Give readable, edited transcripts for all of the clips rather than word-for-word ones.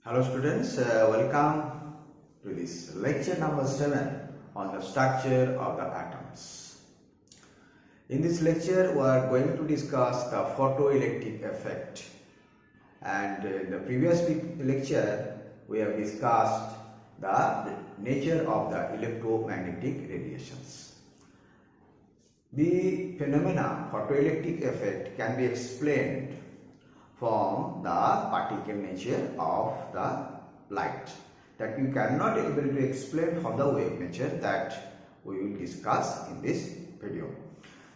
Hello students, welcome to this lecture number 7 on the structure of the atoms. In this lecture we are going to discuss the photoelectric effect, and in the previous lecture we have discussed the nature of the electromagnetic radiations. The phenomena photoelectric effect can be explained from the particle nature of the light, that you cannot able to explain from the wave nature that we will discuss in this video.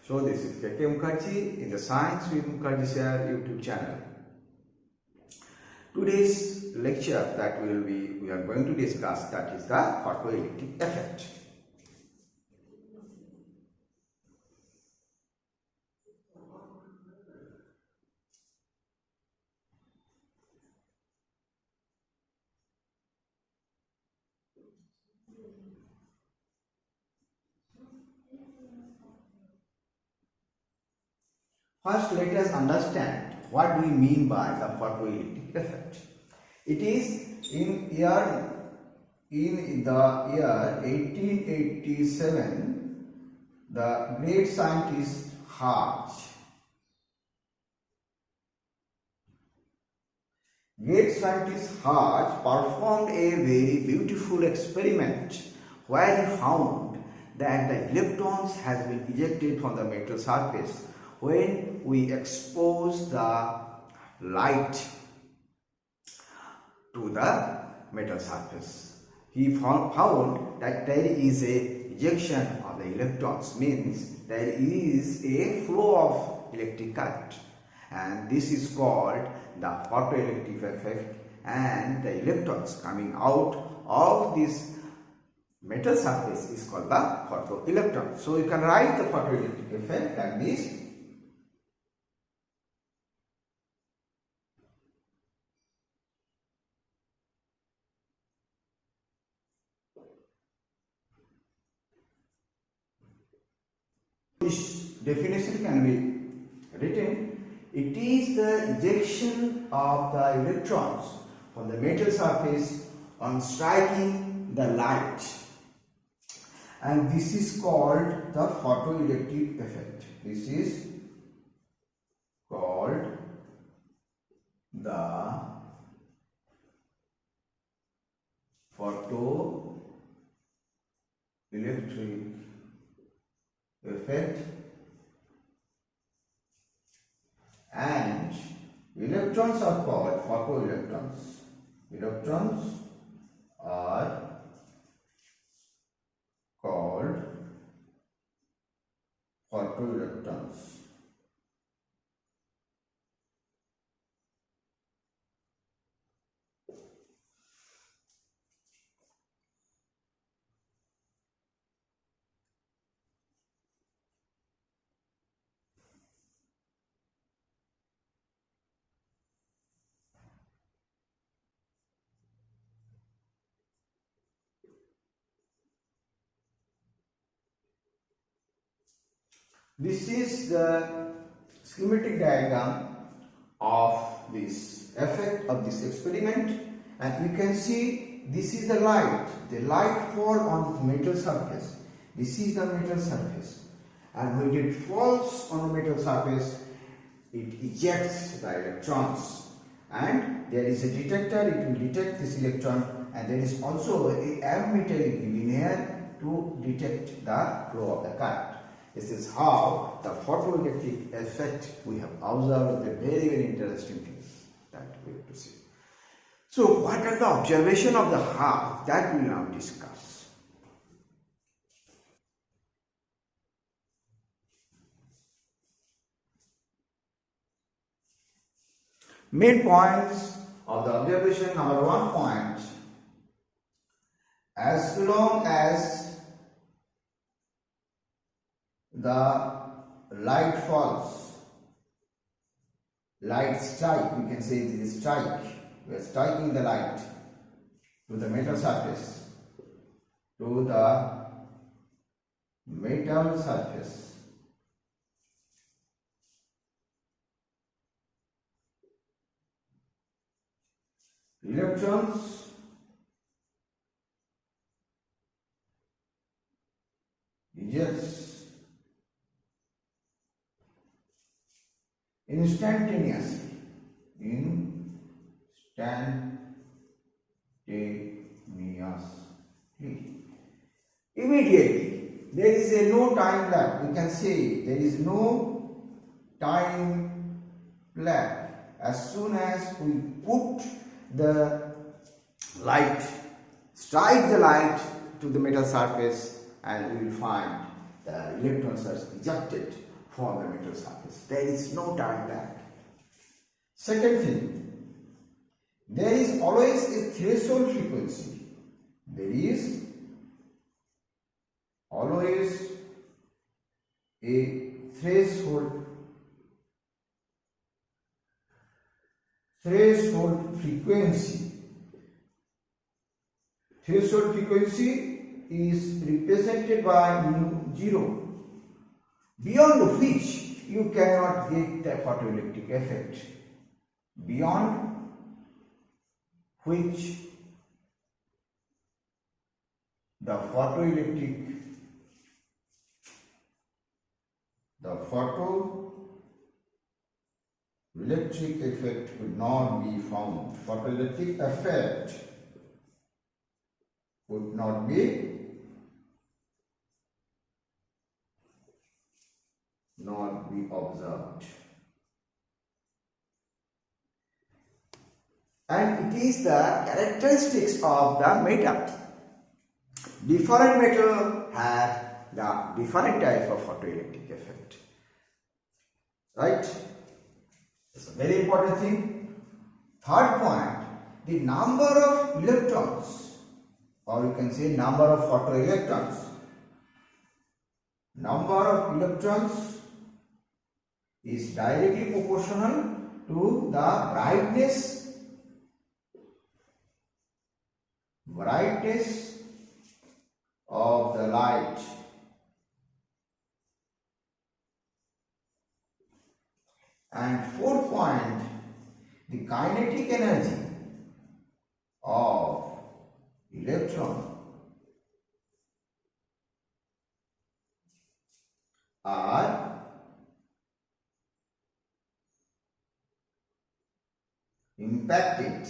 So this is K.K. Mukherjee in the Science with Mukherjee Sir YouTube channel. Today's lecture that we are going to discuss, that is the photoelectric effect. First, let us understand what we mean by the photoelectric effect. It is in the year 1887, the great scientist Hertz performed a very beautiful experiment where he found that the electrons has been ejected from the metal surface when we expose the light to the metal surface. He found that there is a ejection of the electrons, means there is a flow of electric current, and this is called the photoelectric effect, and the electrons coming out of this metal surface is called the photoelectron. So you can write the photoelectric effect like this. This definition can be written: it is the ejection of the electrons from the metal surface on striking the light, and this is called the photoelectric effect. This is called the photoelectric effect, and electrons are called photoelectrons. Electrons are called photoelectrons. This is the schematic diagram of this effect of this experiment, and you can see this is the light. The light fall on the metal surface. This is the metal surface, and when it falls on the metal surface, it ejects the electrons, and there is a detector. It will detect this electron, and there is also a ammeter in here to detect the flow of the current. This is how the photoelectric effect we have observed. The very interesting things that we have to see. So what are the observations of the Hertz that we will now discuss? Main points of the observation. Number 1 point: as long as the light falls, light strike, we can say this is strike, we are striking the light to the metal surface, electrons ejects instantaneously. Immediately. There is no time lag. We can say there is no time lag. As soon as we put the light, strike the light to the metal surface, and we will find the electrons are ejected from the metal surface. There is no time lag. Second thing, there is always a threshold frequency. There is always a threshold frequency. Threshold frequency is represented by mu 0, beyond which you cannot get the photoelectric effect. Beyond which the photoelectric effect could not be found. Photoelectric effect could not be observed. And it is the characteristics of the metal. Different metal have the different type of photoelectric effect. Right? It's a very important thing. Third point, the number of electrons, or you can say number of photoelectrons. Number of electrons is directly proportional to the brightness of the light. And fourth point, the kinetic energy of electron are impacted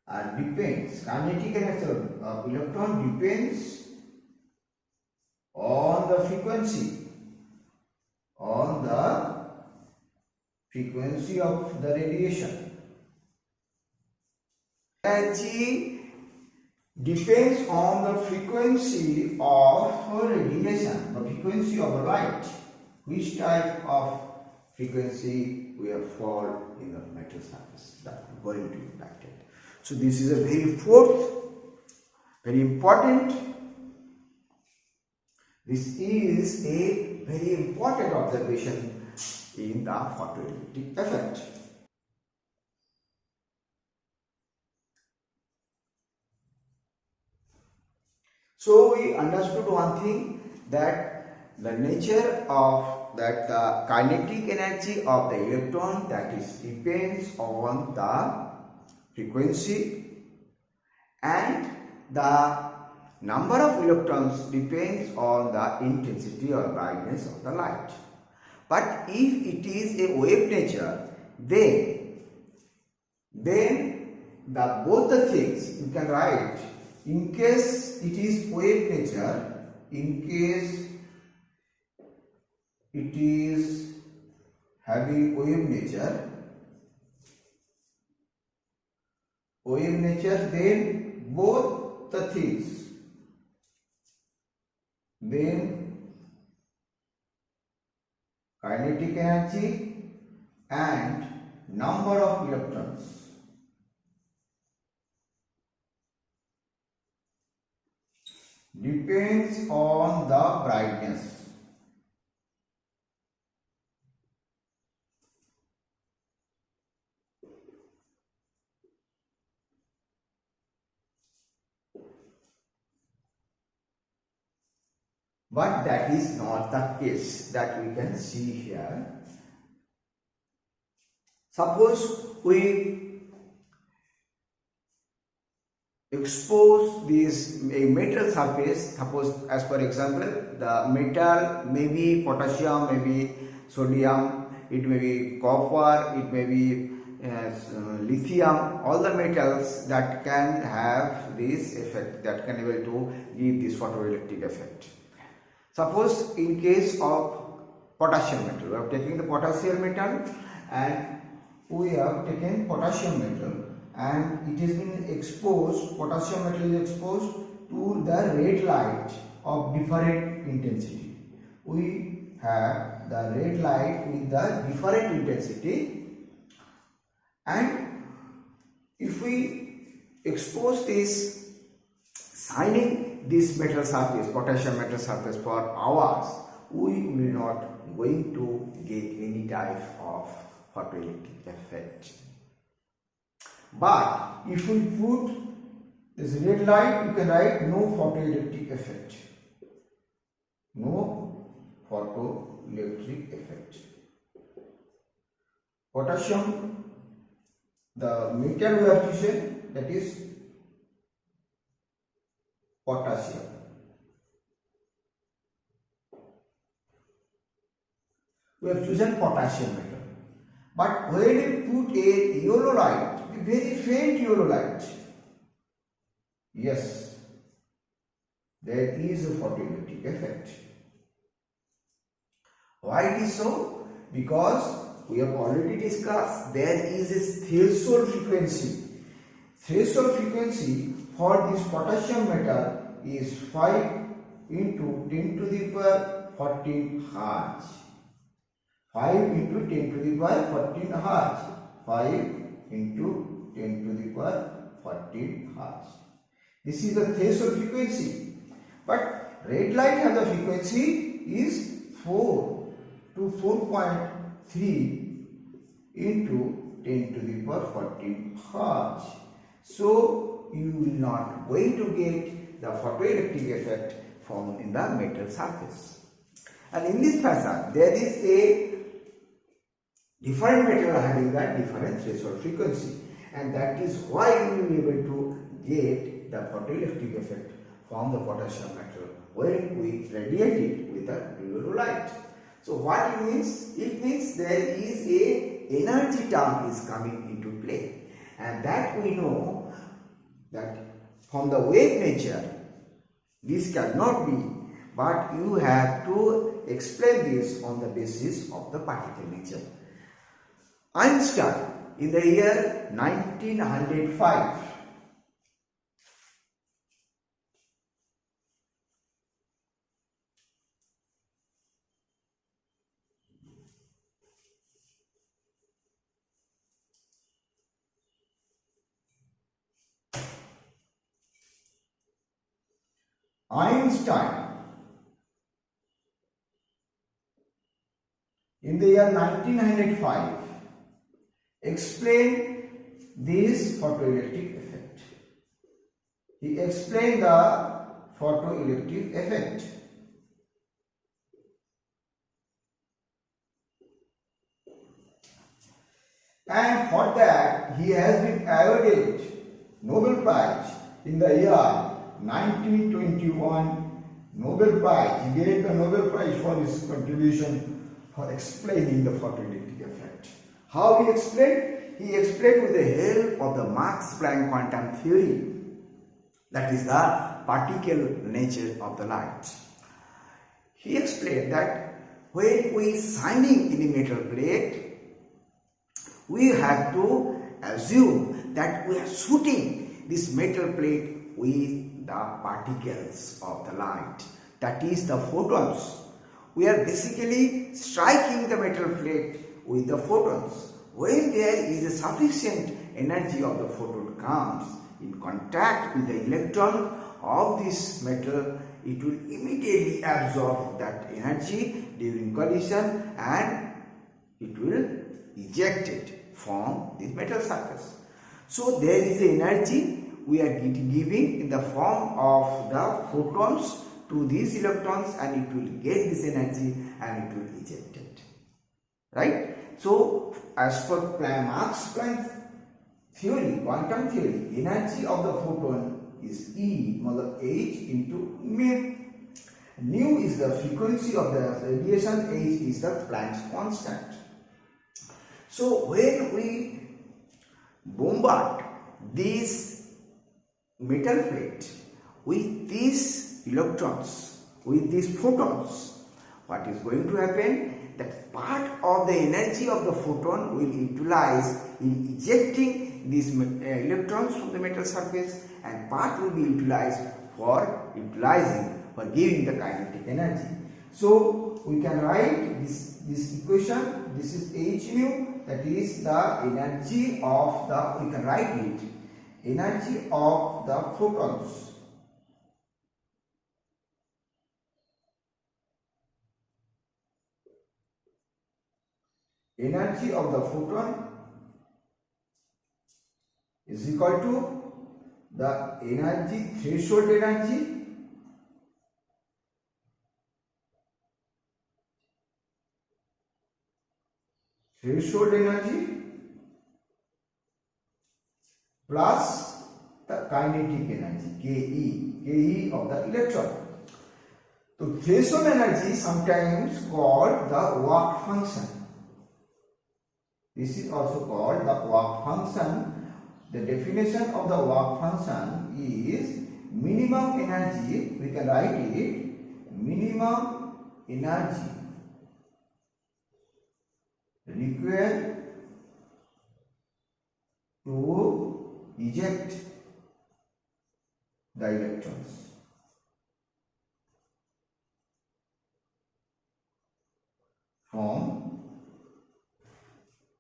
and depends. Kinetic energy of electron depends on the frequency, of the radiation. Energy depends on the frequency of radiation, the frequency of light. Which type of frequency we have fall in the metal surface that is going to impact it. So this is a very important. This is a very important observation in the photoelectric effect. So we understood one thing, that the nature of that kinetic energy of the electron, that is depends on the frequency, and the number of electrons depends on the intensity or brightness of the light. But if it is a wave nature, then both the things you can write. In case it is wave nature, in case it is having wave nature, then both the things, then kinetic energy and number of electrons depends on the brightness. But that is not the case that we can see here. Suppose we expose this a metal surface, suppose as per example the metal may be potassium, may be sodium, it may be copper, it may be lithium, all the metals that can have this effect, that can able to give this photoelectric effect. Suppose in case of potassium metal, we are taking the potassium metal and we have taken potassium metal and it has been exposed, potassium metal is exposed to the red light of different intensity. We have the red light with the different intensity, and if we expose this, shining this metal surface, potassium metal surface for hours, we will not going to get any type of photoelectric effect. But if we put this red light, you can write no photoelectric effect. No photoelectric effect. Potassium, the metal we have chosen, that is potassium. We have chosen potassium metal. But when you put a yellow light, a very faint yellow light, yes, there is a photoelectric effect. Why it is so? Because we have already discussed there is a threshold frequency. Threshold frequency for this potassium metal is 5 into 10 to the power 14 Hertz. 5 into 10 to the power 14 Hertz. 5 into 10 to the power 14 Hertz. This is the threshold frequency. But red light has the frequency is 4 to 4.3 into 10 to the power 14 Hertz. So you will not going to get the photoelectric effect found in the metal surface. And in this fashion, there is a different metal having that different threshold frequency, and that is why you will be able to get the photoelectric effect from the potassium metal when we radiate it with the blue light. So what it means? It means there is a energy term is coming into play, and that we know that from the wave nature this cannot be, but you have to explain this on the basis of the particle nature. Einstein in the year 1905 explained this photoelectric effect. He explained the photoelectric effect. And for that he has been awarded Nobel Prize in the year 1921. Nobel Prize. He gave the Nobel Prize for his contribution for explaining the photoelectric effect. How he explained? He explained with the help of the Max Planck quantum theory, that is the particle nature of the light. He explained that when we shining in a metal plate, we have to assume that we are shooting this metal plate with the particles of the light, that is the photons. We are basically striking the metal plate with the photons. When there is a sufficient energy of the photon comes in contact with the electron of this metal, it will immediately absorb that energy during collision and it will eject it from this metal surface. So there is a energy we are giving in the form of the photons to these electrons, and it will get this energy and it will eject it. Right? So as per Max Planck theory, quantum theory, energy of the photon is E, H into mu. Nu is the frequency of the radiation, H is the Planck's constant. So when we bombard this metal plate with these electrons, with these photons, what is going to happen? That part of the energy of the photon will utilize in ejecting these electrons from the metal surface, and part will be utilized for giving the kinetic energy. So we can write this equation. This is H mu, that is the energy of the, we can write it, energy of the photons. Energy of the photon is equal to the energy, threshold energy, plus the kinetic energy, Ke of the electron. So threshold energy sometimes called the work function. This is also called the work function. The definition of the work function is minimum energy, we can write it, minimum energy required to eject the electrons. From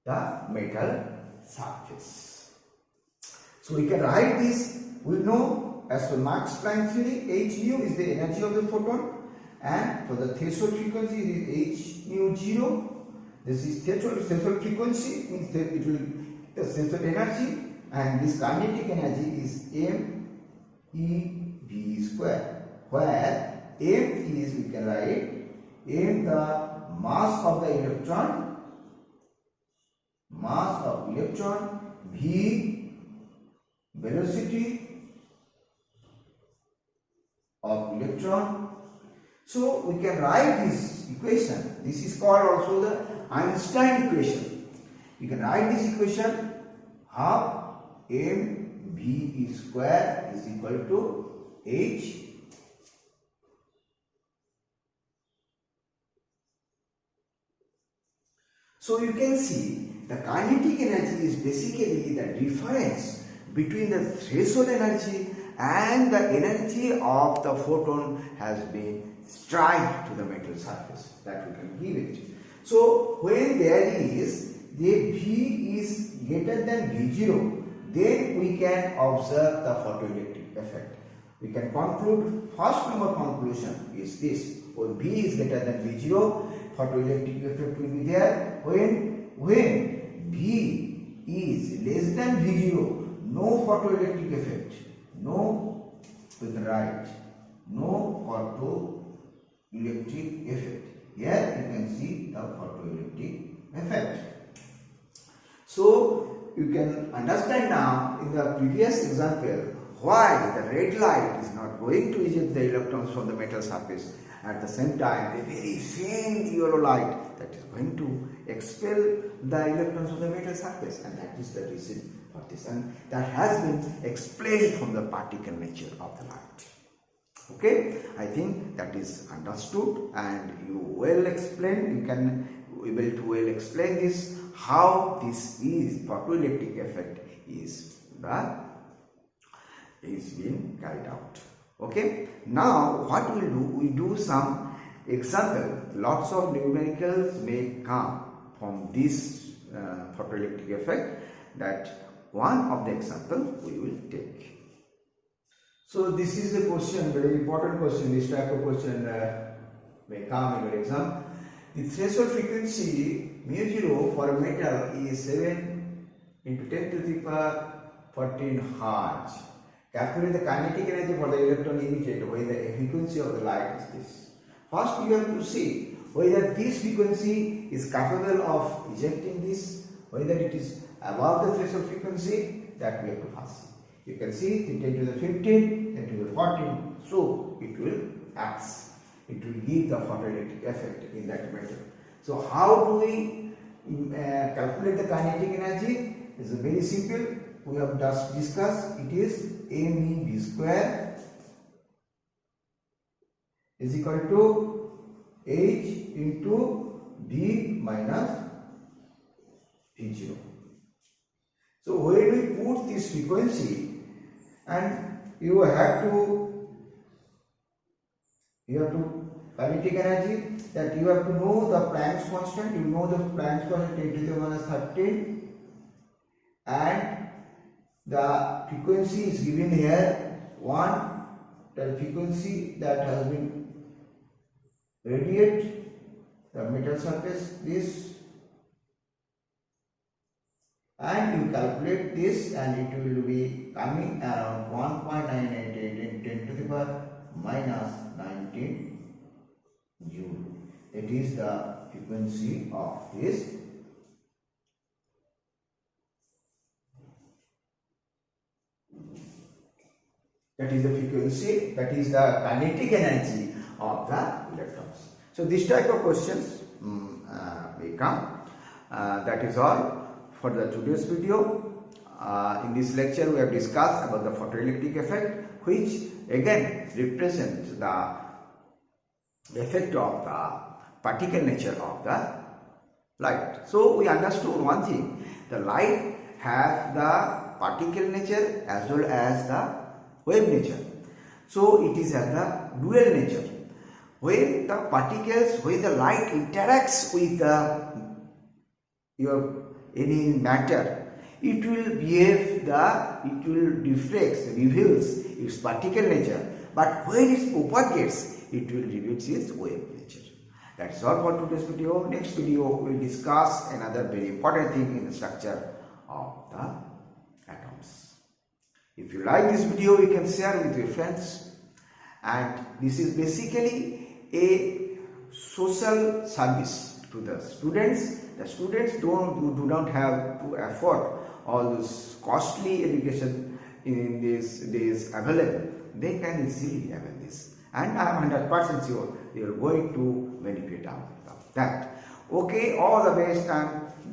the metal surface. So we can write this, we know as per Max Planck theory, H nu is the energy of the photon, and for the threshold frequency it is H nu 0. This is threshold frequency, means that it will the threshold energy, and this kinetic energy is m e v square, where m is, we can write, m the mass of the electron, v velocity of electron. So we can write this equation. This is called also the Einstein equation. You can write this equation, half mv square is equal to h So you can see the kinetic energy is basically the difference between the threshold energy and the energy of the photon has been strike to the metal surface, that we can give it. So when there is the V is greater than V0, then we can observe the photoelectric effect. We can conclude, first number conclusion is this: when V is greater than V0, photoelectric effect will be there. When V is less than V0, no photoelectric effect. No, we can write no photoelectric effect. Here you can see the photoelectric effect. So you can understand now in the previous example why the red light is not going to eject the electrons from the metal surface. At the same time, a very faint yellow light that is going to expel the electrons from the metal surface, and that is the reason for this, and that has been explained from the particle nature of the light. Okay, I think that is understood, and you well explained. You can able to well explain this, how this is photoelectric effect is being carried out. Okay, now what we do, we do some example. Lots of numericals may come from this photoelectric effect. That one of the example we will take. So this is a question, very important question. This type of question may come in your exam. The threshold frequency mu0 for a metal is 7 into 10 to the power 14 Hertz. Calculate the kinetic energy for the electron emitted when the frequency of the light is this. First you have to see whether this frequency is capable of ejecting this, whether it is above the threshold frequency, that we have to first see. You can see 10 to the 15, 10 to the 14, so it will act. It will give the photoelectric effect in that method. So how do we calculate the kinetic energy? It's very simple. We have just discussed. It is MEV square is equal to H into V minus V0. So when we put this frequency, and you have to kinetic energy, that you have to know the Planck's constant. You know the Planck's constant 10 to the minus 13, and the frequency is given here 1. The frequency that has been radiate the metal surface, this, and you calculate this, and it will be coming around 1.988 in 10 to the power minus 19 joule. That is the frequency of this. That is the frequency, that is the kinetic energy of the electrons. So this type of questions may come. That is all for the today's video. In this lecture we have discussed about the photoelectric effect, which again represents the effect of the particle nature of the light. So we understood one thing: the light has the particle nature as well as the wave nature. So it is as the dual nature. When the particles, when the light interacts with any matter, it will behave it will reveals its particle nature. But when it propagates, it will reveal its wave nature. That's all for today's video. Next video we will discuss another very important thing in the structure of the atoms. If you like this video, you can share with your friends. And this is basically a social service to the students. The students do not have to afford all this costly education in these days available. They can easily avail this, and I am 100% sure they are going to benefit out of that. Okay, all the best and